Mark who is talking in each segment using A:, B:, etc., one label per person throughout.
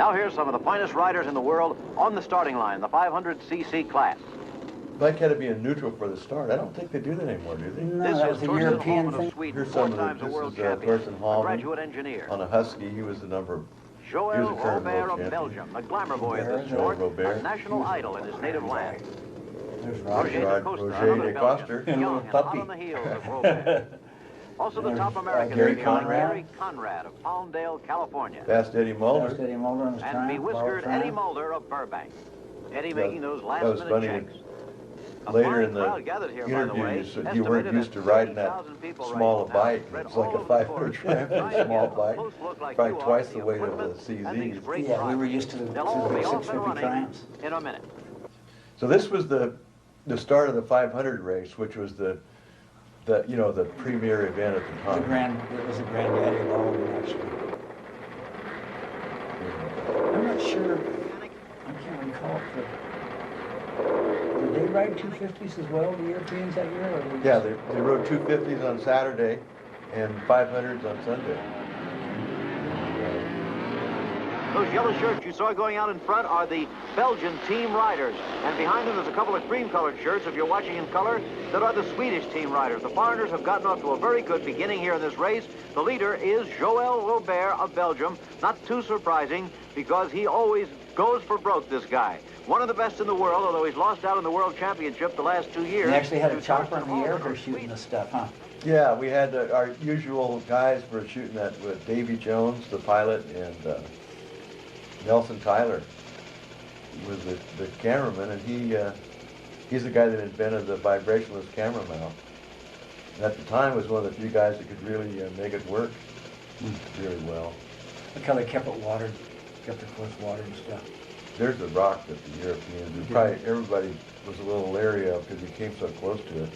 A: Now here's some of the finest riders in the world on the starting line, the 500cc class.
B: Bike had to be in neutral for the start. I don't think they do that anymore, do they?
C: No,
A: This
C: that
A: is
C: was a
A: Torsten
C: European
A: Holman
C: thing.
A: of Sweden,
B: Here's
A: four
B: some of
A: times
B: the,
A: a
B: this
A: world
B: is
A: champion,
B: Torsten
A: a
B: Holman
A: graduate engineer.
B: on a Husky. He was the number.
A: Joël
B: he was a current
A: Robert
B: world
A: of
B: champion.
A: Belgium, the glamour boy of
C: Robert,
A: the sport,
B: Robert.
A: a national idol in his native land.
C: There's
A: Roger
C: Roger.
A: de Costa,
B: Roger
A: another
B: de
A: Belgian,
B: Costa.
A: young and hot on the heels of Robert. Also the top American,
C: Gary
A: Gary Conrad of Palmdale, California.
B: Fast Eddie Mulder.
C: Fast Eddie Mulder on his
A: And
C: Triumph,
A: bewhiskered
C: Triumph.
A: Eddie Mulder of Burbank. Eddie
B: That-
A: making those
B: that was
A: last-minute
B: funny.
A: checks. A
B: Later
A: fine
B: in the
A: crowd gathered here, by the
B: interview,
A: way.
B: you said you
A: Estimated
B: weren't
A: at
B: used to riding that
A: 30,000 people
B: small a
A: right now,
B: bike.
A: spread
B: It's like
A: all
B: a
A: over the
B: 500
A: course,
B: Triumph,
A: trying
B: a
A: to
B: small
A: get
B: bike.
A: close look like
B: Probably
A: you are
B: twice
A: at
B: the weight of
A: equipment
B: the
A: and these
B: CZ.
A: great
C: Yeah, we were
A: drivers.
C: used to the
A: They'll all be off and
C: 650
A: running
C: Triumphs.
A: in a minute.
B: So this was the start of the 500 race, which was the premier event at the time.
C: It was a granddaddy of all of them, actually. I'm not sure, I can't recall, but did they ride 250s as well, the Europeans that year? Or
B: Yeah, they rode 250s on Saturday and 500s on Sunday.
A: Those yellow shirts you saw going out in front are the Belgian team riders. And behind them there's a couple of cream-colored shirts, if you're watching in color, that are the Swedish team riders. The foreigners have gotten off to a very good beginning here in this race. The leader is Joël Robert of Belgium. Not too surprising, because he always goes for broke, this guy. One of the best in the world, although he's lost out in the World Championship the last 2 years.
C: They actually had a
A: to
C: chopper
A: Torsten
C: in the air
A: Holman
C: for
A: of
C: shooting
A: Sweden.
C: this stuff, huh?
B: Yeah, we had our usual guys were shooting that with Davy Jones, the pilot, and Nelson Tyler was the cameraman, and he's the guy that invented the vibrationless camera mount. And at the time was one of the few guys that could really make it work really well.
C: Look how they kept it watered, kept it close watered and stuff.
B: There's the rock that the Europeans, probably everybody was a little leery of because he came so close to it.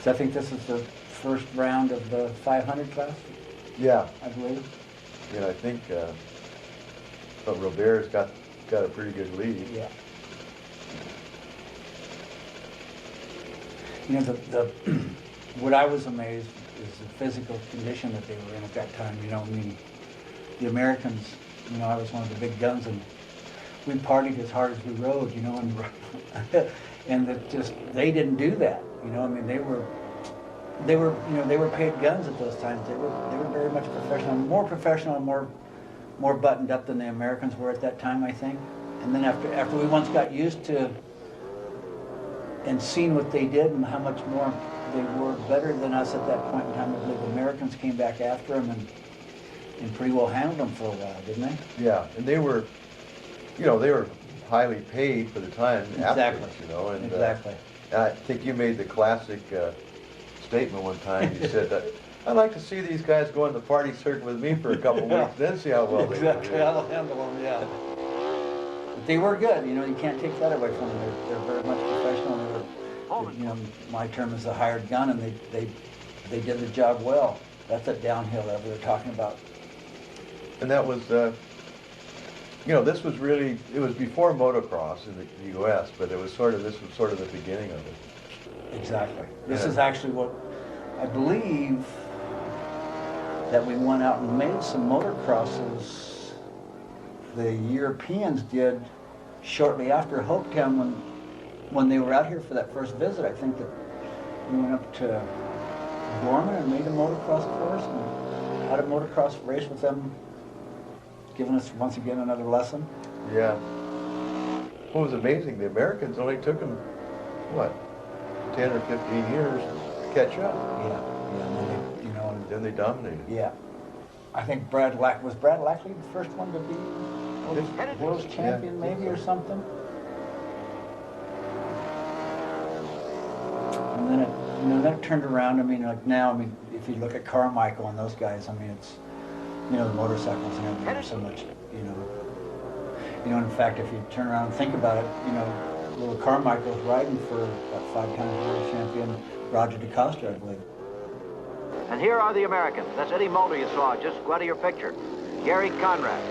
C: So I think this is the first round of the 500 class,
B: Yeah,
C: I believe.
B: and I think but Robert's got a pretty good lead.
C: Yeah. You know, the what I was amazed is the physical condition that they were in at that time. You know, I mean, the Americans, you know, I was one of the big guns, and we partied as hard as we rode, you know, and and that just they didn't do that. You know, I mean, they were you know, they were paid guns at those times. They were very much professional, more buttoned up than the Americans were at that time, I think. And then after we once got used to and seen what they did and how much more they were better than us at that point in time, I believe the Americans came back after them and pretty well handled them for a while, didn't they?
B: Yeah, and they were, you know, they were highly paid for the time
C: Exactly.
B: afterwards, you know. And,
C: Exactly.
B: And I think you made the classic statement one time. You said that, I'd like to see these guys go on the party circuit with me for a couple of weeks, then see how well they
C: Exactly,
B: do.
C: I'll handle them, yeah. But they were good, you know, you can't take that away from them. They're very much professional. They were, you know, my term is a hired gun, and they did the job well. That's a downhill that we were talking about.
B: And that was, you know, this was really, it was before motocross in the U.S., but this was sort of the beginning of it.
C: Exactly. This
B: Yeah.
C: is actually what I believe that we went out and made some motocrosses. The Europeans did shortly after Hopetown when they were out here for that first visit. I think that we went up to Gorman and made a motocross course and had a motocross race with them, giving us once again another lesson.
B: Yeah. What was amazing, the Americans only took them, what, 10 or 15 years to catch up.
C: Yeah, and then they, you know,
B: Then they dominated.
C: yeah. I think Brad Lackley the first one to be world's champion,
B: Yeah.
C: maybe, or something. And then then it turned around. I mean, like now, I mean, if you look at Carmichael and those guys, I mean, it's, you know, the motorcycles and everything are so much, you know, in fact, if you turn around and think about it, you know, little Carmichael's riding for about 5 times world champion Roger de Costa, I believe.
A: And here are the Americans. That's Eddie Mulder you saw just out of your picture. Gary Conrad.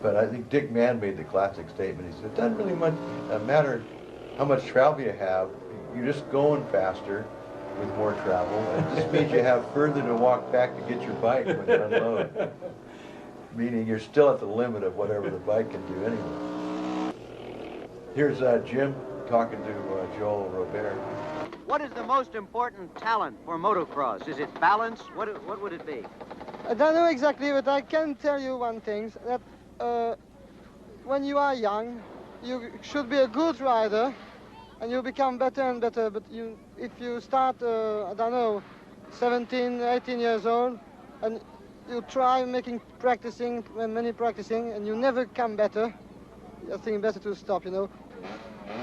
B: But I think Dick Mann made the classic statement. He said, it doesn't really much matter how much travel you have. You're just going faster with more travel. It just means you have further to walk back to get your bike when you unload. Meaning you're still at the limit of whatever the bike can do anyway. Here's Jim talking to Joel Robert.
A: What is the most important talent for motocross? Is it balance? What would it be?
D: I don't know exactly, but I can tell you one thing, that when you are young, you should be a good rider, and you become better and better, but if you start, I don't know, 17, 18 years old, and you try practicing, and you never come better, I think better to stop, you know.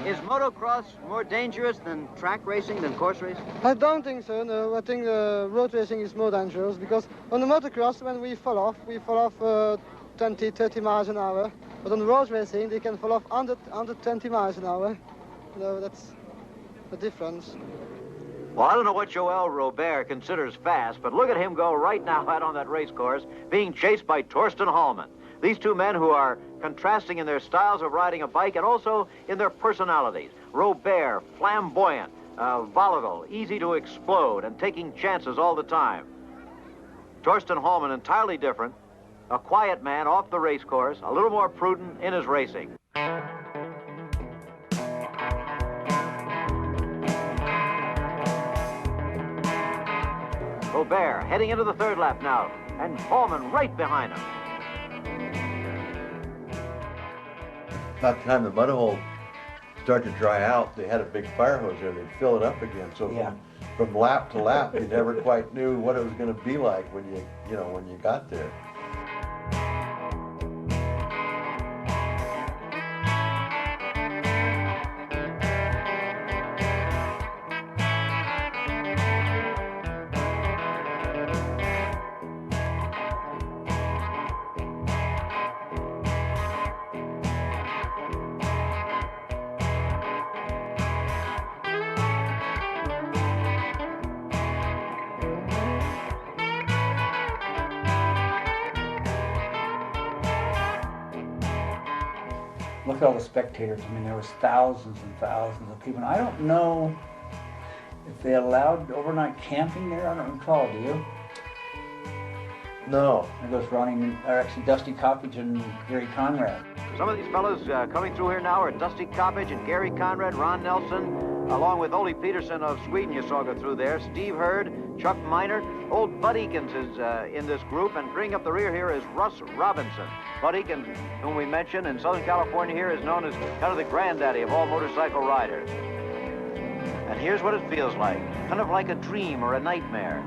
A: Is motocross more dangerous than track racing, than course racing?
D: I don't think so, no. I think road racing is more dangerous, because on the motocross, when we fall off 20, 30 miles an hour, but on the road racing, they can fall off under 20 miles an hour. You know, that's the difference.
A: Well, I don't know what Joel Robert considers fast, but look at him go right now out on that race course, being chased by Torsten Hallman. These two men who are contrasting in their styles of riding a bike and also in their personalities. Robert, flamboyant, volatile, easy to explode, and taking chances all the time. Torsten Hallman, entirely different, a quiet man off the race course, a little more prudent in his racing. Robert heading into the third lap now, and Hallman right behind him.
B: About the time the mud hole started to dry out, they had a big fire hose there. They'd fill it up again. So
C: Yeah.
B: from lap to lap, you never quite knew what it was going to be like when you got there.
C: Look at all the spectators. I mean, there was thousands and thousands of people. And I don't know if they allowed overnight camping there. I don't recall, do you?
B: No.
C: There goes actually Dusty Coppage and Gary Conrad.
A: Some of these fellows coming through here now are Dusty Coppage and Gary Conrad, Ron Nelson, along with Ole Peterson of Sweden you saw go through there, Steve Hurd, Chuck Minor. Old Bud Eakins is in this group, and bringing up the rear here is Russ Robinson. Bud Eakins, whom we mentioned in Southern California here, is known as kind of the granddaddy of all motorcycle riders. And here's what it feels like, kind of like a dream or a nightmare.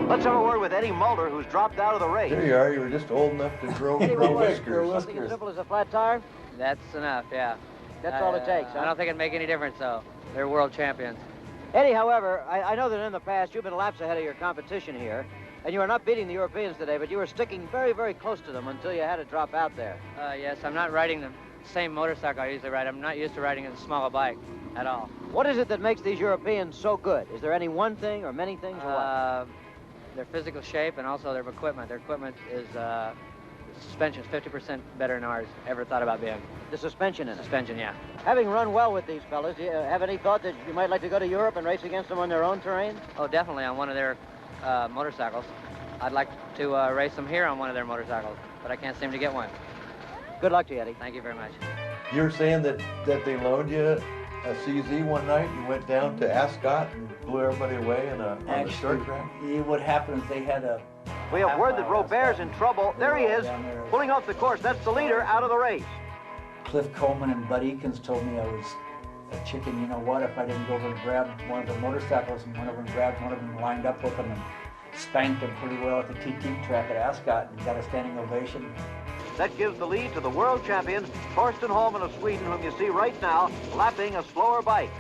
A: Let's have a word with Eddie Mulder, who's dropped out of the race.
B: There you are. You were just old enough to grow whiskers.
A: Something as simple as a flat tire?
E: That's enough, yeah.
A: That's all it takes, huh?
E: I don't think it'd make any difference, though. They're world champions.
A: Eddie, however, I know that in the past you've been laps ahead of your competition here, and you are not beating the Europeans today, but you were sticking very, very close to them until you had to drop out there.
E: Yes, I'm not riding the same motorcycle I usually ride. I'm not used to riding a smaller bike at all.
A: What is it that makes these Europeans so good? Is there any one thing or many things? Or what?
E: Their physical shape and also their equipment. Their equipment is, the suspension's 50% better than ours ever thought about being.
A: The suspension in it?
E: Suspension, yeah.
A: Having run well with these fellas, do you have any thought that you might like to go to Europe and race against them on their own terrain?
E: Oh, definitely on one of their motorcycles. I'd like to race them here on one of their motorcycles, but I can't seem to get one.
A: Good luck to you, Eddie.
E: Thank you very much.
B: You were saying that they loaned you a CZ one night. You went down to Ascot and blew everybody away on the short track.
C: What happened is they had a...
A: We have word that Robert's in trouble. There he is, pulling off the course. That's the leader out of the race.
C: Cliff Coleman and Bud Eakins told me I was a chicken. You know what? If I didn't go over and grab one of the motorcycles and went over and grabbed one of them, lined up with them, and spanked them pretty well at the TT track at Ascot and got a standing ovation.
A: That gives the lead to the world champion, Torsten Hallman of Sweden, whom you see right now lapping a slower bike.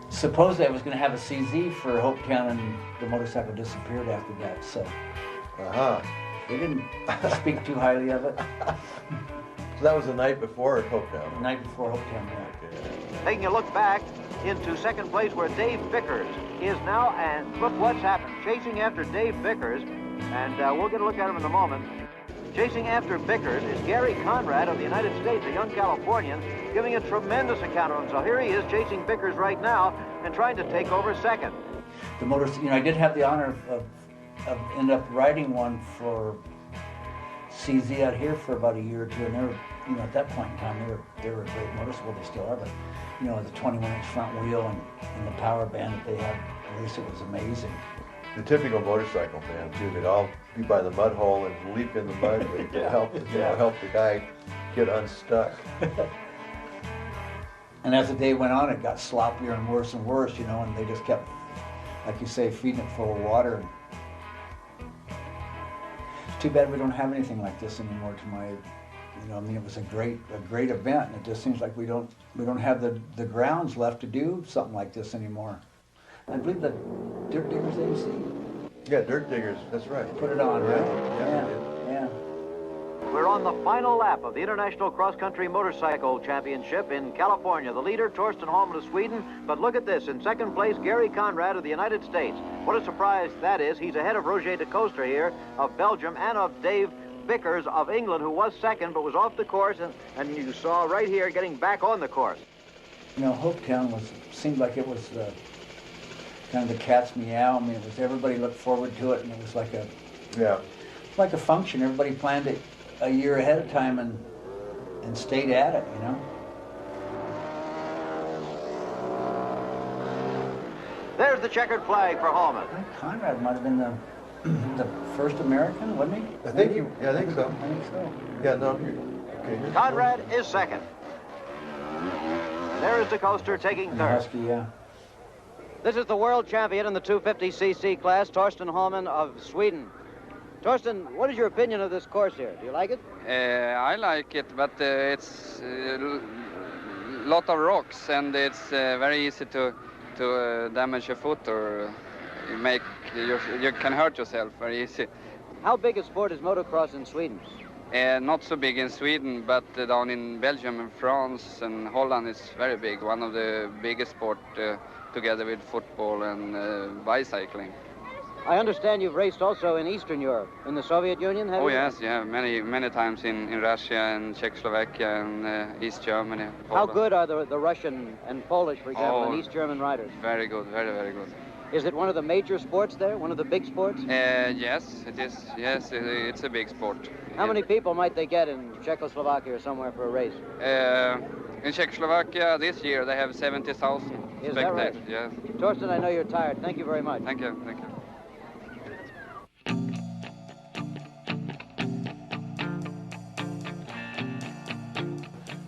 C: Supposedly I was going to have a CZ for Hopetown, and the motorcycle disappeared after that, so they didn't speak too highly of it.
B: So that was the night before at Hopetown.
C: The night before Hopetown, yeah.
B: Okay.
A: Taking a look back into second place where Dave Vickers is now, and look what's happened. Chasing after Dave Vickers, and we'll get a look at him in a moment. Chasing after Vickers is Gary Conrad of the United States, a young Californian, giving a tremendous account of him. So here he is chasing Vickers right now and trying to take over second.
C: The motors, I did have the honor of end up riding one for CZ out here for about a year or two, and they were, at that point in time, they were a great motorcycle. They still are, but the 21-inch front wheel and the power band that they had, at least it was amazing.
B: The typical motorcycle fan too. They'd all be by the mud hole and leap in the mud to help the guy get unstuck.
C: And as the day went on, it got sloppier and worse, and they just kept, like you say, feeding it full of water. It's too bad we don't have anything like this anymore. It was a great event, and it just seems like we don't have the grounds left to do something like this anymore. I believe the Dirt Diggers AC.
B: Yeah, Dirt Diggers, that's right.
C: Put it on, right? Yeah.
A: We're on the final lap of the International Cross Country Motorcycle Championship in California. The leader, Torsten Holm of Sweden, but look at this. In second place, Gary Conrad of the United States. What a surprise that is. He's ahead of Roger de Coster here of Belgium and of Dave Vickers of England, who was second but was off the course, and you saw right here getting back on the course.
C: Hopetown seemed like it was kind of the cat's meow. It was, everybody looked forward to it, and it was like a function. Everybody planned it a year ahead of time and stayed at it,
A: There's the checkered flag for Hallman.
C: I think Conrad might have been the first American, wasn't he?
B: I think so.
C: I think so.
B: Yeah, no, okay.
A: Conrad is second. There is de Coster taking third.
C: Husky, yeah.
A: This is the world champion in the 250cc class, Torsten Holman of Sweden. Torsten, what is your opinion of this course here? Do you like it?
F: I like it, but it's a lot of rocks, and it's very easy to damage your foot, or you can hurt yourself very easy.
A: How big a sport is motocross in Sweden?
F: Not so big in Sweden, but down in Belgium and France and Holland it's very big. One of the biggest sport together with football and bicycling.
A: I understand you've raced also in Eastern Europe, in the Soviet Union, have you?
F: Yes, yeah, many times in Russia and Czechoslovakia and East Germany. Poland.
A: How good are the Russian and Polish, for example, and East German riders?
F: Very good, very, very good.
A: Is it one of the major sports there, one of the big sports?
F: Yes, it is. Yes, it's a big sport.
A: How many people might they get in Czechoslovakia or somewhere for a race?
F: In Czechoslovakia this year they have 70,000 spectators.
A: Is that right?
F: Yeah.
A: Torsten, I know you're tired. Thank you very much.
F: Thank you.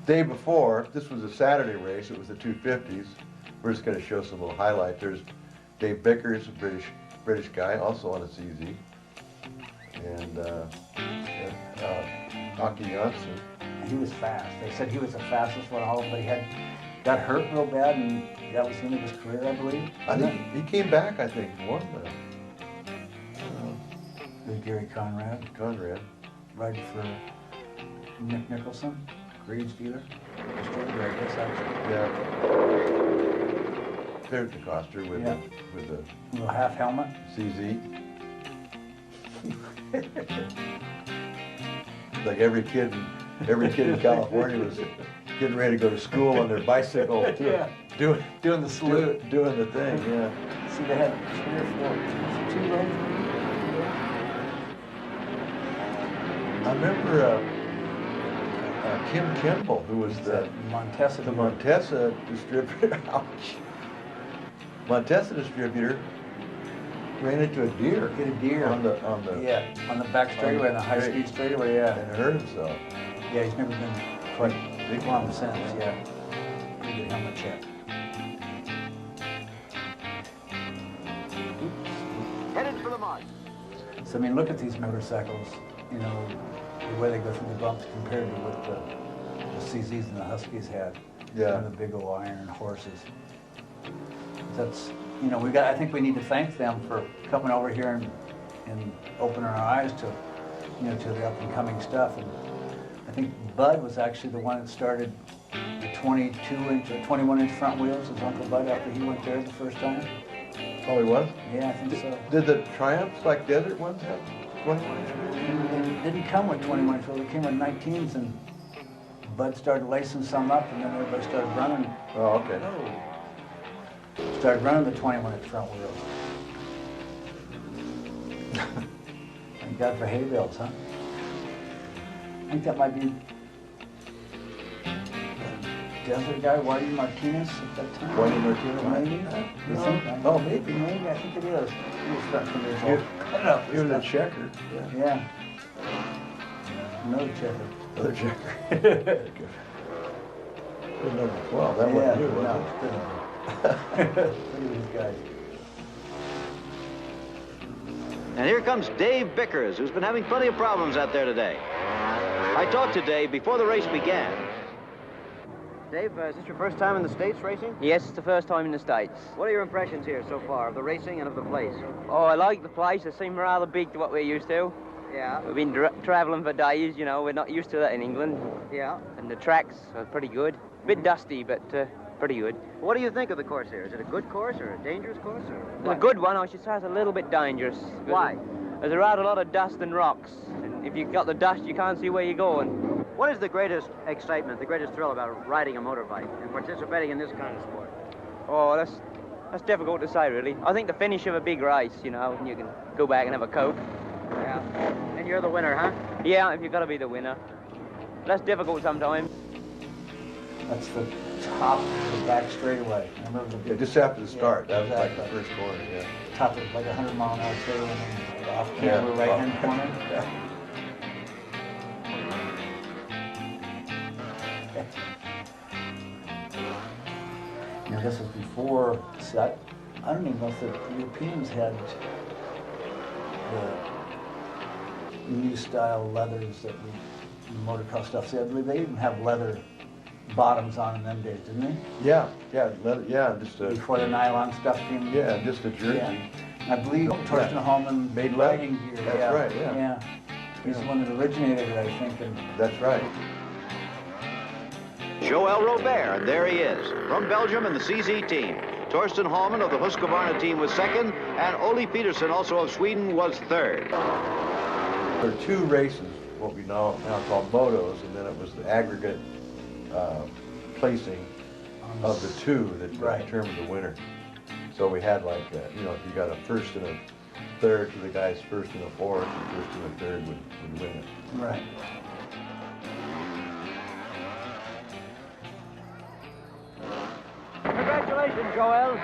B: Day before, this was a Saturday race. It was the 250s. We're just going to show some little highlights. There's Dave Vickers, a British guy, also on a CZ, and Aki Janssen.
C: He was fast. They said he was the fastest one of all, but he got hurt real bad, and that was the end of his career, I believe.
B: I think he came back. I think won
C: Gary Conrad. Riding for Nick Nicholson, Greaves dealer. Distributor, I guess, actually.
B: Yeah. There's the Coster with the
C: little half helmet.
B: CZ. Like every kid in California was getting ready to go to school on their bicycle,
C: doing the salute,
B: doing the thing. Yeah.
C: See, they had 3 or 4, 2 rows.
B: I remember Kim Kimball, who was the Montesa distributor. Ouch. Montesa distributor ran into a deer.
C: Hit a deer
B: on the
C: back straightaway, on the high-speed straightaway,
B: and hurt himself.
C: Yeah, he's never been quite big one since. Yeah, pretty good helmet check.
A: Headed for the mark.
C: So look at these motorcycles. The way they go through the bumps compared to what the CZs and the Huskies had.
B: Yeah.
C: The big old iron horses. That's, I think we need to thank them for coming over here and opening our eyes to, to the up and coming stuff. And I think Bud was actually the one that started the 22-inch or 21-inch front wheels, his Uncle Bud, after he went there the first time.
B: Oh, he was?
C: Yeah, I think so.
B: Did the Triumphs, like desert ones, have 21 inch?
C: It didn't come with 21-inch wheels, it came with 19s, and Bud started lacing some up, and then everybody started running.
B: Oh, okay.
C: Started running the 21-inch front wheels. Thank God for hay bales, huh? I think that might be the other guy, Whitey Martinez, at that time.
B: Whitey Martinez?
C: Maybe? You think?
B: Oh, maybe.
C: Maybe, I think it is. He was starting from his
B: He was-
C: own.
B: He was a checker.
C: Yeah. Another checker.
B: Another checker. Good number 12. That wasn't you, was
C: no,
B: it?
C: good number. Look at these guys.
A: And here comes Dave Bickers, who's been having plenty of problems out there today. I talked to Dave before the race began. Dave, is this your first time in the States racing?
G: Yes, it's the first time in the States.
A: What are your impressions here so far of the racing and of the place?
G: Oh, I like the place. It seems rather big to what we're used to.
A: Yeah,
G: We've been travelling for days, you know. We're not used to that in England.
A: yeah.
G: And the tracks are pretty good. A bit dusty, but pretty good.
A: What do you think of the course here? Is it a good course or a dangerous course? Or
G: It's a
A: what?
G: good one. I should say it's a little bit dangerous.
A: Why?
G: There's around a lot of dust and rocks. And if you've got the dust, you can't see where you're going.
A: What is the greatest excitement, the greatest thrill about riding a motorbike and participating in this kind of sport?
G: Oh, that's difficult to say, really. I think the finish of a big race, you know, and you can go back and have a Coke.
A: Yeah. And you're the winner, huh?
G: Yeah, if you've got to be the winner. That's difficult sometimes.
C: That's the top of the back straightaway. I remember the
B: Yeah, just after the start.
C: Yeah,
B: That was like the
C: exactly.
B: first corner, yeah.
C: top of like 100-mile-an-hour straightaway, and then off
B: Yeah.
C: camera, right-hand corner.
B: Yeah.
C: Now, this was before, see, I don't even know if the Europeans had the new style leathers that we, motocross stuff. See, I believe they even have leather bottoms on in them days, didn't they?
B: Yeah, yeah, just a,
C: Before the nylon stuff came.
B: yeah, just a jersey.
C: Yeah. I believe Torsten Holman
B: Made leather.
C: riding gear.
B: That's right, yeah.
C: Yeah. He's the one that originated it, I think. And
B: That's right.
A: Joël Robert, and there he is, from Belgium in the CZ team. Torsten Hallman of the Husqvarna team was second, and Ole Peterson, also of Sweden, was third.
B: There were two races, what we now call motos, and then it was the aggregate placing of the two that
C: Right.
B: determined the winner. So we had like, you know, if you got a first and a third to the guy's first and a fourth, the first and a third would win it.
C: right.
A: Congratulations, Joel.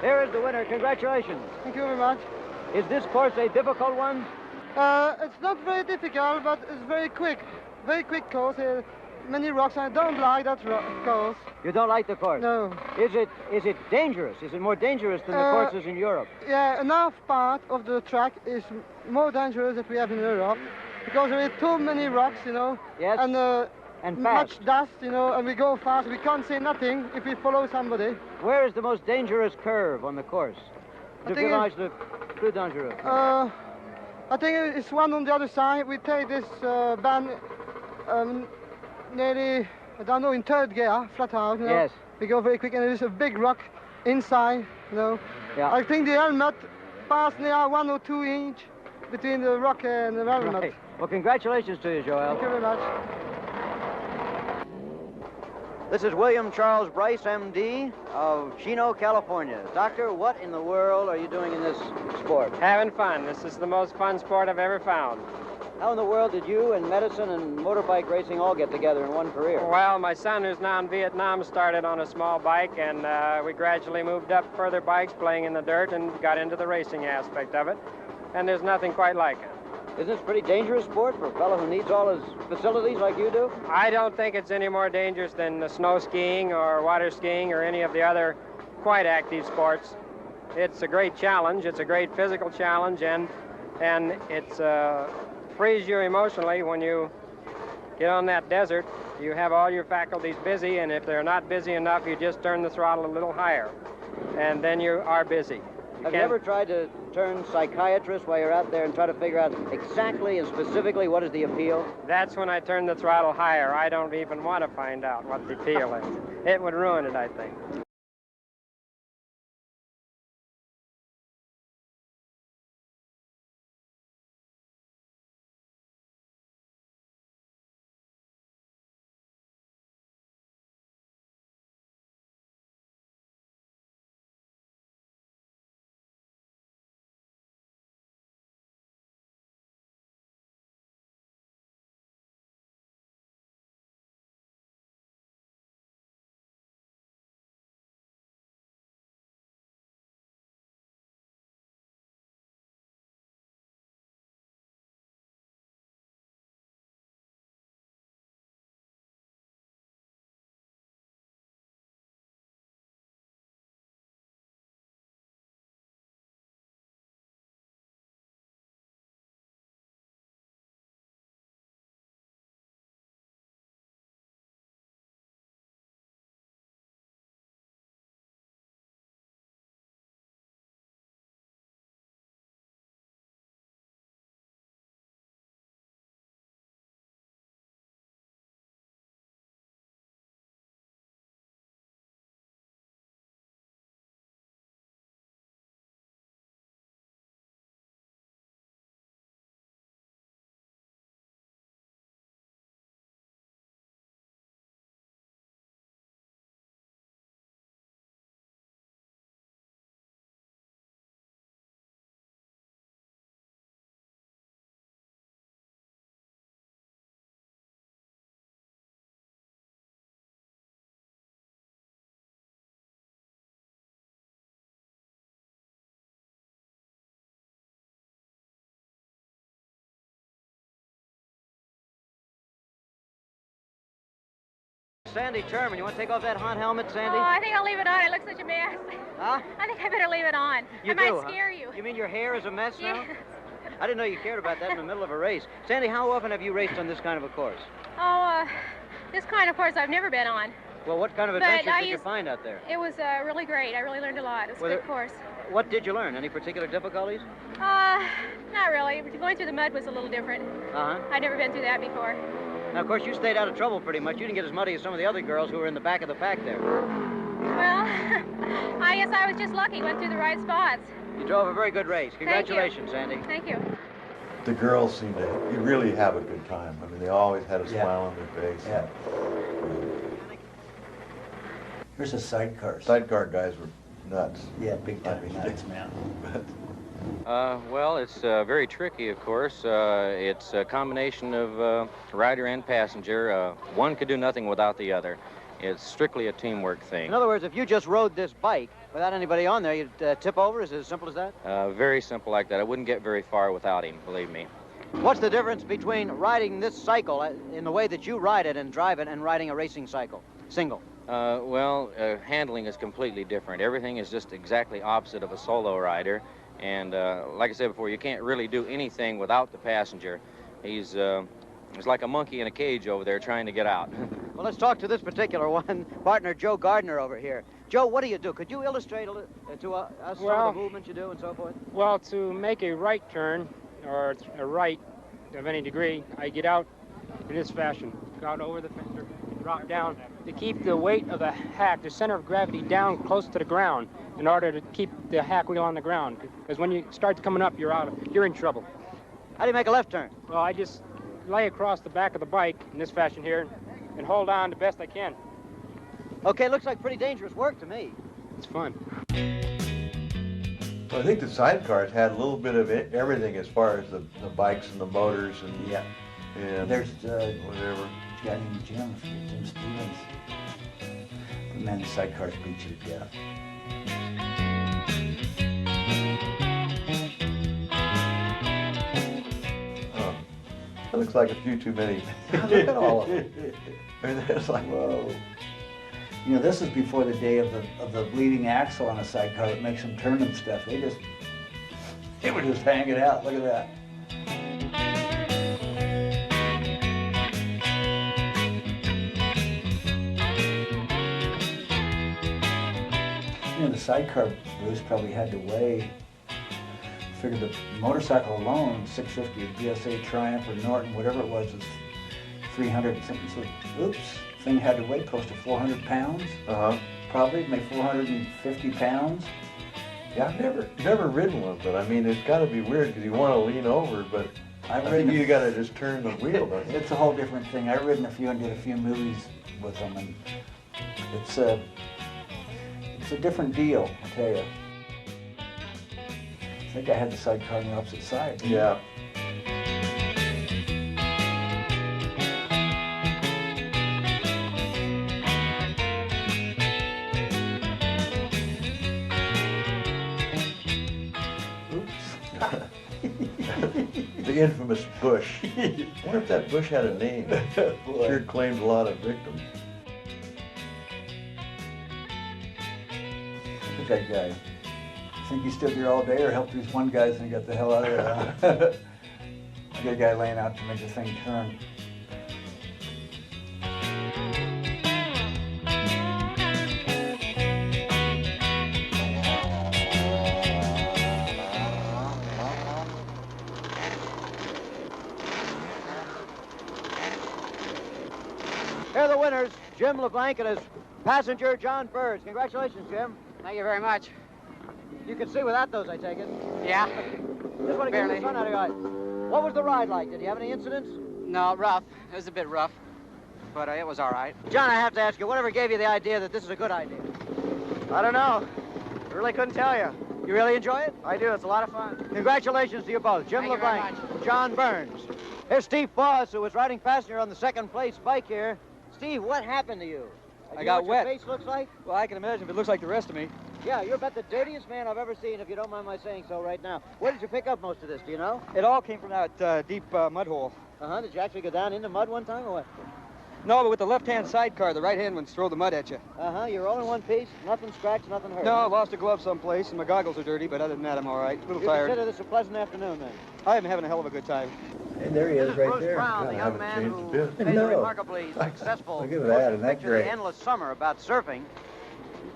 A: Here is the winner. Congratulations.
D: Thank you very much.
A: Is this course a difficult one?
D: It's not very difficult, but it's very quick. Very quick course. Many rocks. I don't like that course.
A: You don't like the course?
D: No.
A: Is it dangerous? Is it more dangerous than the courses in Europe?
D: Yeah, enough part of the track is more dangerous than we have in Europe because there are too many rocks, you know.
A: Yes.
D: And
A: fast.
D: much dust, you know, and we go fast. We can't see nothing if we follow somebody.
A: Where is the most dangerous curve on the course?
D: I
A: The
D: think
A: village le plus dangereux.
D: I think it's one on the other side. We take this band nearly, I don't know, in third gear, flat out, you know.
A: Yes.
D: We go very quick, and there's a big rock inside, you know.
A: Yeah.
D: I think the helmet passed near 1 or 2 inch between the rock and the helmet.
A: Right. Well, congratulations to you, Joel.
D: Thank you very much.
A: This is William Charles Bryce, MD, of Chino, California. Doctor, what in the world are you doing in this sport?
H: Having fun. This is the most fun sport I've ever found.
A: How in the world did you and medicine and motorbike racing all get together in one career?
H: Well, my son, who's now in Vietnam, started on a small bike, and we gradually moved up further bikes, playing in the dirt, and got into the racing aspect of it. And there's nothing quite like it.
A: Isn't this a pretty dangerous sport for a fellow who needs all his facilities like you do?
H: I don't think it's any more dangerous than the snow skiing or water skiing or any of the other quite active sports. It's a great challenge. It's a great physical challenge, and it's frees you emotionally when you get on that desert. You have all your faculties busy, and if they're not busy enough, you just turn the throttle a little higher, and then you are busy.
A: Have you ever tried to turn psychiatrist while you're out there and try to figure out exactly and specifically what is the appeal?
H: That's when I turn the throttle higher. I don't even want to find out what the appeal is. It would ruin it, I think.
A: Sandy Terman, you want to take off that hot helmet, Sandy?
I: Oh, I think I'll leave it on. It looks such a mess.
A: Huh?
I: I think I better leave it on.
A: You
I: I might
A: do, huh?
I: scare you.
A: You mean your hair is a mess now?
I: Yes.
A: I didn't know you cared about that in the middle of a race. Sandy, how often have you raced on this kind of a course?
I: Oh, this kind of course I've never been on.
A: Well, what kind of
I: But
A: adventures
I: I
A: did you
I: used-
A: find out there?
I: It was really great. I really learned a lot. It was a
A: Well,
I: good course.
A: What did you learn? Any particular difficulties?
I: Not really. Going through the mud was a little different.
A: Uh-huh.
I: I'd never been through that before.
A: Now, of course, you stayed out of trouble pretty much. You didn't get as muddy as some of the other girls who were in the back of the pack there.
I: Well, I guess I was just lucky. Went through the right spots.
A: You drove a very good race.
I: Thank you.
A: Congratulations, Sandy.
I: Thank you.
B: The girls seem to really have a good time. I mean, they always had a
C: Yeah.
B: smile on their face.
C: Yeah. Here's a sidecar.
B: Sidecar guys were nuts.
C: Yeah, big time nuts, man.
J: Well, it's very tricky, of course. It's a combination of rider and passenger. One could do nothing without the other. It's strictly a teamwork thing.
A: In other words, if you just rode this bike without anybody on there, you'd tip over? Is it as simple as that?
J: Very simple like that. I wouldn't get very far without him, believe me.
A: What's the difference between riding this cycle in the way that you ride it and drive it and riding a racing cycle, single?
J: Well, handling is completely different. Everything is just exactly opposite of a solo rider. And like I said before, you can't really do anything without the passenger. He's like a monkey in a cage over there trying to get out.
A: Well, let's talk to this particular one, partner Joe Gardner over here. Joe, what do you do? Could you illustrate to us some of the movements you do and so forth?
H: Well, to make a right turn, or a right of any degree, I get out in this fashion. Go out over the fender, drop down, to keep the weight of the hack, the center of gravity, down close to the ground in order to keep the hack wheel on the ground. Because when you start coming up, you're in trouble.
A: How do you make a left turn?
H: Well, I just lay across the back of the bike in this fashion here and hold on the best I can.
A: Okay, looks like pretty dangerous work to me.
H: It's fun.
B: Well, I think the sidecars had a little bit of everything as far as the bikes and the motors and
C: Yeah.
B: and
C: There's
B: whatever.
C: a guy named Jim Stevens. The man, the sidecars beat you to death.
B: Oh, that looks like a few too many. Look at all of them. I mean, it's like, whoa.
C: You know, this is before the day of the bleeding axle on a sidecar that makes them turn and stuff. They were just hanging out. Look at that. You know, the sidecar, Bruce, probably had to weigh, figured the motorcycle alone, 650 BSA Triumph or Norton, whatever it was 300 and something. So, oops, thing had to weigh close to 400 pounds. Probably, maybe 450 pounds.
B: Yeah, I've never ridden one, but I mean, it's got to be weird because you want to lean over, but I think you got to just turn the wheel, don't you?
C: It's a whole different thing. I've ridden a few and did a few movies with them, and it's a different deal, I tell you. I think I had the sidecar on the opposite side.
B: Yeah. The infamous Bush. I wonder if that Bush had a name. Sure claimed a lot of victims.
C: Look at that guy. Think he's stood there all day or helped these one guys and he got the hell out of there? I got a guy laying out to make the thing turn.
A: Here are the winners, Jim LeBlanc and his passenger, John Burrs. Congratulations, Jim.
K: Thank you very much.
A: You can see without those, I take it.
K: Yeah.
A: Just want to get the sun out of your eyes. What was the ride like? Did you have any incidents?
K: No, rough. It was a bit rough, but it was all right.
A: John, I have to ask you, whatever gave you the idea that this is a good idea?
K: I don't know. I really couldn't tell you.
A: You really enjoy it?
K: I do. It's a lot of fun.
A: Congratulations to you both, Jim
K: Thank you very
A: LeBlanc, John Burns. Here's Steve Foss, who was riding passenger on the second place bike here. Steve, what happened to you?
L: I got wet.
A: Your face looks like?
L: Well, I can imagine if it looks like the rest of me.
A: Yeah, you're about the dirtiest man I've ever seen, if you don't mind my saying so right now. Where did you pick up most of this, do you know?
L: It all came from that deep mud hole.
A: Uh-huh. Did you actually go down into mud one time or what?
L: No, but with the left-hand sidecar, the right-hand ones throw the mud at you.
A: Uh-huh. You're all in one piece? Nothing scratched, nothing hurt?
L: No, I lost a glove someplace, and my goggles are dirty, but other than that, I'm all right. A little
A: you
L: tired.
A: Consider this a pleasant afternoon, then?
L: I am having a hell of a good time.
B: And there he is, right
A: Bruce
B: there.
A: Brown, the young man who made a remarkably successful
B: Look at that, isn't that
A: picture of
B: great?
A: the endless summer about surfing.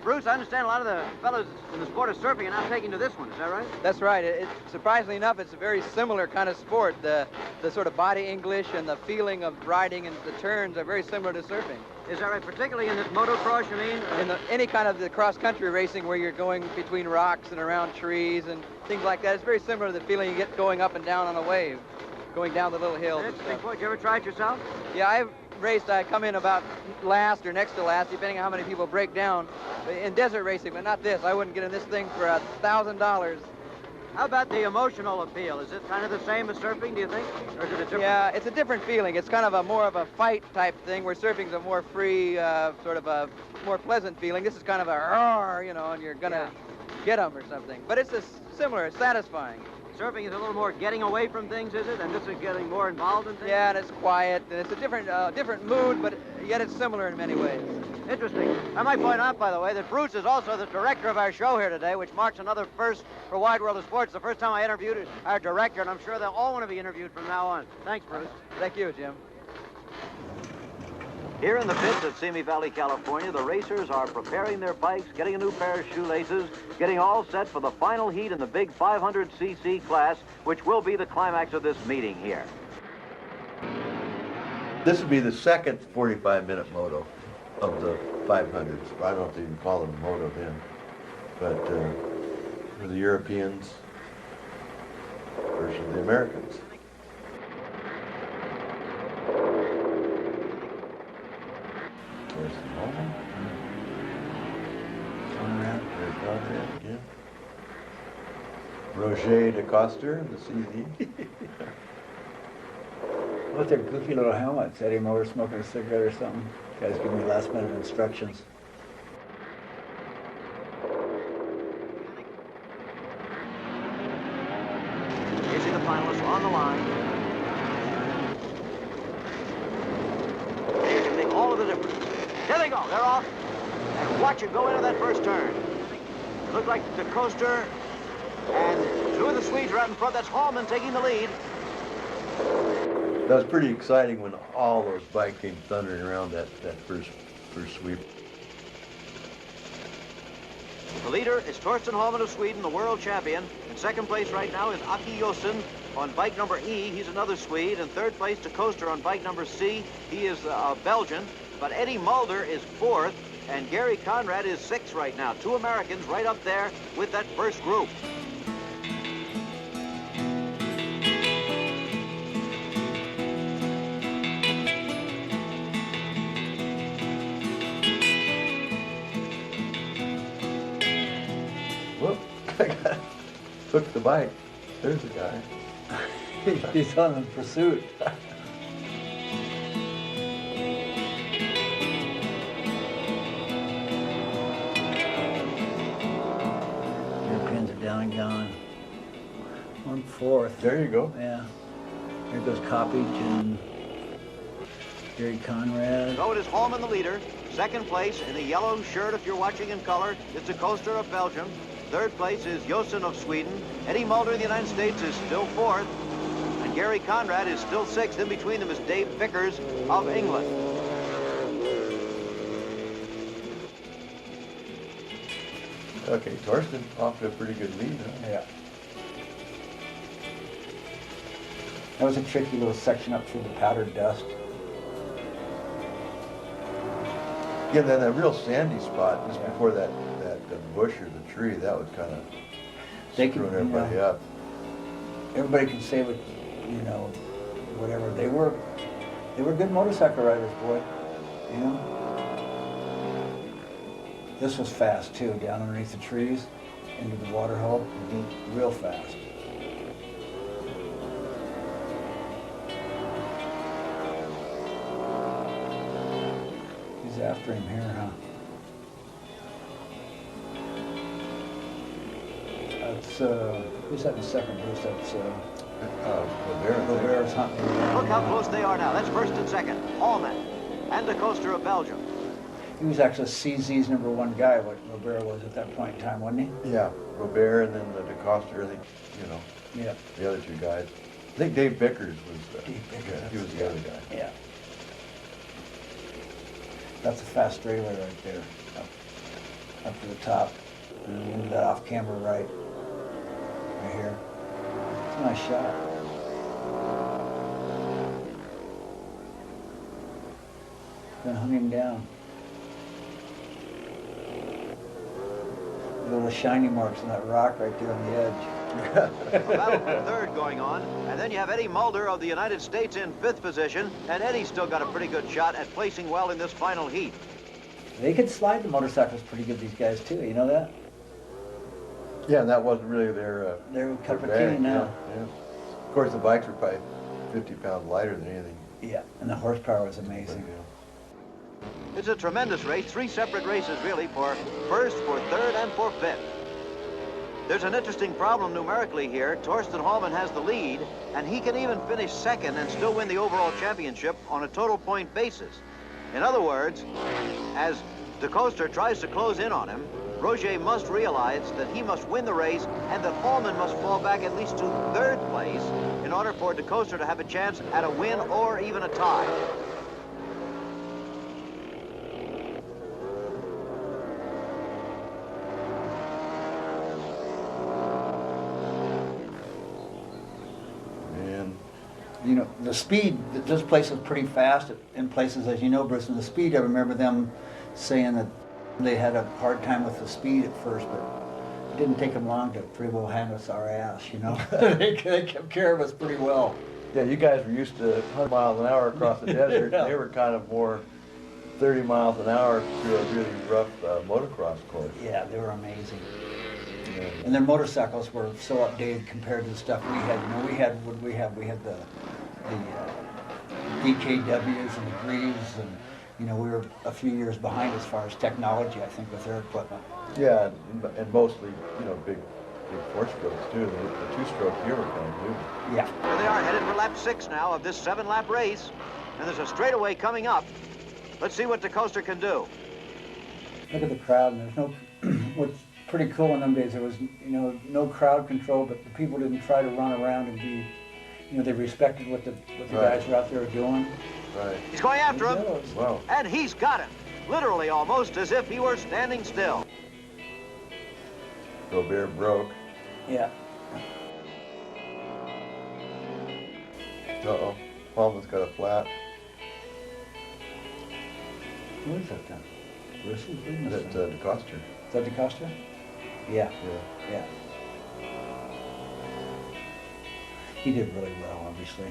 A: Bruce, I understand a lot of the fellows in the sport of surfing are now taking to this one. Is that right?
L: That's right. Surprisingly enough, it's a very similar kind of sport. The sort of body English and the feeling of riding and the turns are very similar to surfing.
A: Is that right? Particularly in this motocross, you mean?
L: In any kind of the cross-country racing where you're going between rocks and around trees and things like that, it's very similar to the feeling you get going up and down on a wave, going down the little hills.
A: Interesting point. You ever try it yourself?
L: Yeah, I've raced. I come in about last or next to last, depending on how many people break down in desert racing, but not this. I wouldn't get in this thing for $1,000.
A: How about the emotional appeal? Is it kind of the same as surfing, do you think? Or is it a different?
L: Yeah, it's a different feeling. It's kind of more of a fight type thing, where surfing's a more free, sort of a more pleasant feeling. This is kind of a roar, you know, and you're gonna get them or something. But it's similar. It's satisfying.
A: Surfing is a little more getting away from things, is it? And this is getting more involved in things?
L: Yeah, and it's quiet, and it's a different mood, but yet it's similar in many ways.
A: Interesting. I might point out, by the way, that Bruce is also the director of our show here today, which marks another first for Wide World of Sports. The first time I interviewed our director, and I'm sure they'll all want to be interviewed from now on. Thanks, Bruce.
L: Thank you, Jim.
A: Here in the pits at Simi Valley, California, the racers are preparing their bikes, getting a new pair of shoelaces, getting all set for the final heat in the big 500cc class, which will be the climax of this meeting here.
B: This would be the second 45-minute moto of the 500s. I don't know if they even call them a moto then. But for the Europeans versus the Americans. There's the moment. There's Conrad again. Roger de Coster in the CZ.
C: With their goofy little helmets, Eddie Moore smoking a cigarette or something. Guys give me last minute instructions.
A: You see the finalists on the line. They can make all of the difference. Here they go. They're off. And watch it go into that first turn. It looked like the Coaster and two of the Swedes are out in front. That's Hallman taking the lead.
B: That was pretty exciting when all those bikes came thundering around that first sweep.
A: The leader is Torsten Holman of Sweden, the world champion. In second place right now is Aki Jossen on bike number E. He's another Swede. In third place, De Koester on bike number C. He is Belgian. But Eddie Mulder is fourth, and Gary Conrad is sixth right now. Two Americans right up there with that first group.
B: Whoop, I took the bike. There's the guy.
C: He's on the pursuit. Pins are down and gone. 1/4.
B: There you go.
C: Yeah. There goes Coppage and Gary Conrad.
A: So it is Holman the leader. Second place in the yellow shirt, if you're watching in color, is De Koester of Belgium. Third place is Jossen of Sweden. Eddie Mulder of the United States is still fourth. And Gary Conrad is still sixth. In between them is Dave Vickers of England.
B: Okay, Torsten off to a pretty good lead, huh?
C: Yeah. That was a tricky little section up through the powdered dust.
B: Yeah, then that real sandy spot just before that bush or the tree, that was kind of screwing everybody up.
C: Everybody can say what, you know, whatever. They were good motorcycle riders, boy. You know. This was fast too, down underneath the trees, into the water hole, real fast. He's after him here, huh? That's, who's that in second, Bruce? That's, Robert's hunting him down.
A: Look how close they are now. That's first and second. Holman and De Koester of Belgium.
C: He was actually CZ's #1 guy, what Robert was at that point in time, wasn't he?
B: Yeah, Robert and then the De Koester, I think, you know,
C: yeah,
B: the other two guys. I think Dave Vickers was, he was the other guy.
C: Yeah. That's a fast straightaway right there, up to the top. And into that off-camera right here. It's a nice shot. Then hung him down. Little shiny marks on that rock right there on the edge.
A: A battle for third going on. And then you have Eddie Mulder of the United States in fifth position. And Eddie's still got a pretty good shot at placing well in this final heat.
C: They could slide the motorcycles pretty good, these guys, too. You know that?
B: Yeah, and that wasn't really their
C: cup of
B: bag,
C: tea now.
B: Yeah. Of course, the bikes were probably 50 pounds lighter than anything.
C: Yeah, and the horsepower was amazing.
A: It's a tremendous race. 3 separate races, really, for first, for third, and for fifth. There's an interesting problem numerically here. Torsten Holman has the lead, and he can even finish second and still win the overall championship on a total point basis. In other words, as De Koester tries to close in on him, Roger must realize that he must win the race and that Holman must fall back at least to third place in order for De Koester to have a chance at a win or even a tie.
C: You know, the speed, this place was pretty fast in places, as you know, Bruce, and the speed, I remember them saying that they had a hard time with the speed at first, but it didn't take them long to pretty well hand us our ass, you know. They kept care of us pretty well.
B: Yeah, you guys were used to 100 miles an hour across the desert.
C: Yeah.
B: They were kind of more 30 miles an hour through a really rough motocross course.
C: Yeah, they were amazing.
B: Yeah.
C: And their motorcycles were so updated compared to the stuff we had. You know, we had the DKWs and the Greaves, and you know, we were a few years behind as far as technology, I think, with their equipment.
B: Yeah, and mostly, you know, big 4-strokes too. The 2-stroke here were kind of new.
C: Yeah.
A: Here they are, headed for lap 6 now of this 7-lap race, and there's a straightaway coming up. Let's see what De Koester can do.
C: Look at the crowd, and there's no. What's pretty cool in them days, there was, you know, no crowd control, but the people didn't try to run around and be, you know, they respected what the guys were out there doing.
B: Right.
A: He's going after him.
B: Wow.
A: And he's got him, literally almost as if he were standing still.
B: Robert broke.
C: Yeah.
B: Uh-oh. Holman's got a flat.
C: Who is that then? Russell?
B: That's DeCoster.
C: Is that DeCoster? Yeah. Yeah. He did really well, obviously.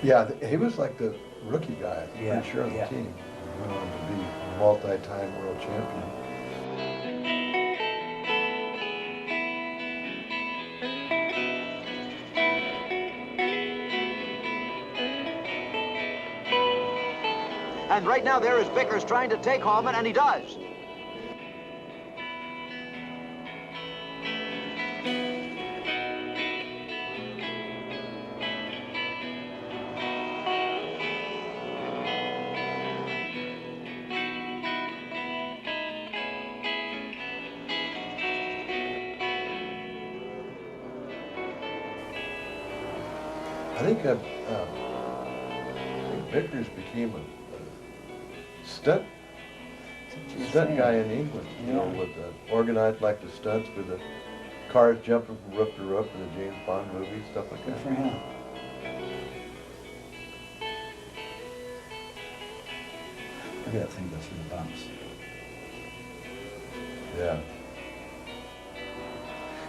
B: Yeah, he was like the rookie guy, I'm
C: Yeah,
B: pretty sure, on the
C: yeah.
B: team. He went on to be a multi-time world champion.
A: And right now there is Vickers trying to take Hallman, and he does.
B: I think Vickers became a stunt guy in England, you know, with organized like the stunts with the cars jumping from roof to roof in the James Bond movies, stuff like
C: Good
B: that.
C: for him. Look at that thing go through the bumps.
B: Yeah.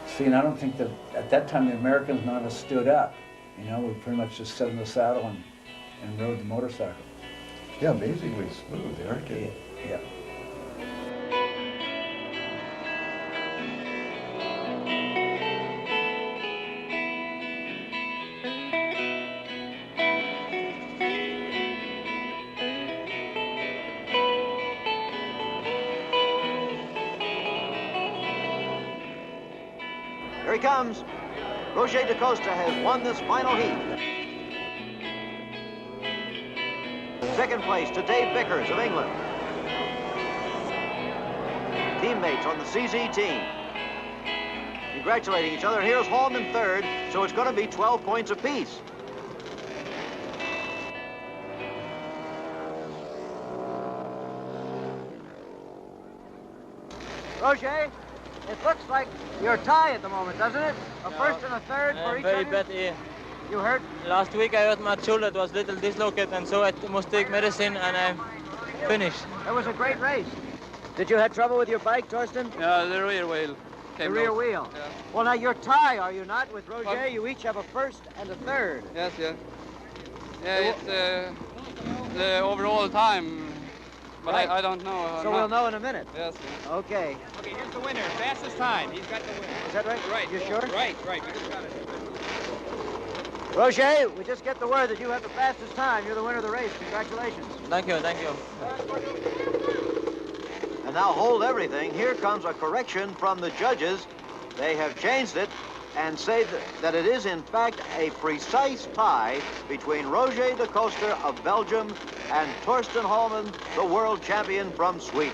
C: See, and I don't think that at that time the Americans none of us stood up. You know, we pretty much just sat in the saddle and rode the motorcycle.
B: Yeah, amazingly smooth, aren't they?
C: Yeah.
A: Here he comes. Roger DeCosta has won this final heat. Second place to Dave Vickers of England. Teammates on the CZ team. Congratulating each other. Here's Hallman third, so it's going to be 12 points apiece. Roger, it looks like you're tie at the moment, doesn't it? A first and a third for each
M: very
A: of you?
M: bad ear.
A: You hurt?
M: Last week I hurt my shoulder, it was little dislocated, and so I must take medicine, and I'm finished.
A: That was a great race. Did you have trouble with your bike, Torsten?
F: Yeah, the rear wheel
A: The
F: came
A: rear
F: loose.
A: wheel.
F: Yeah.
A: Well, now you're tie, are you not, with Roger?
F: Well-
A: You each have a first and a third.
F: Yes, yes. Yeah, it's the overall time, but
A: Right.
F: I don't know.
A: So we'll know in a minute.
F: Yes.
A: Okay.
N: Okay, here's the winner. Fastest time. He's got the winner.
A: Is that right?
N: Right.
A: You sure?
N: Right. We just got it.
A: Roger, we just get the word that you have the fastest time. You're the winner of the race. Congratulations.
M: Thank you, thank you.
A: And now hold everything. Here comes a correction from the judges. They have changed it and say that it is, in fact, a precise tie between Roger DeCosta of Belgium and Torsten Hallman, the world champion from Sweden.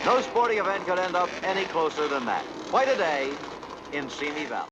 A: No sporting event could end up any closer than that. Quite a day in Simi Valley.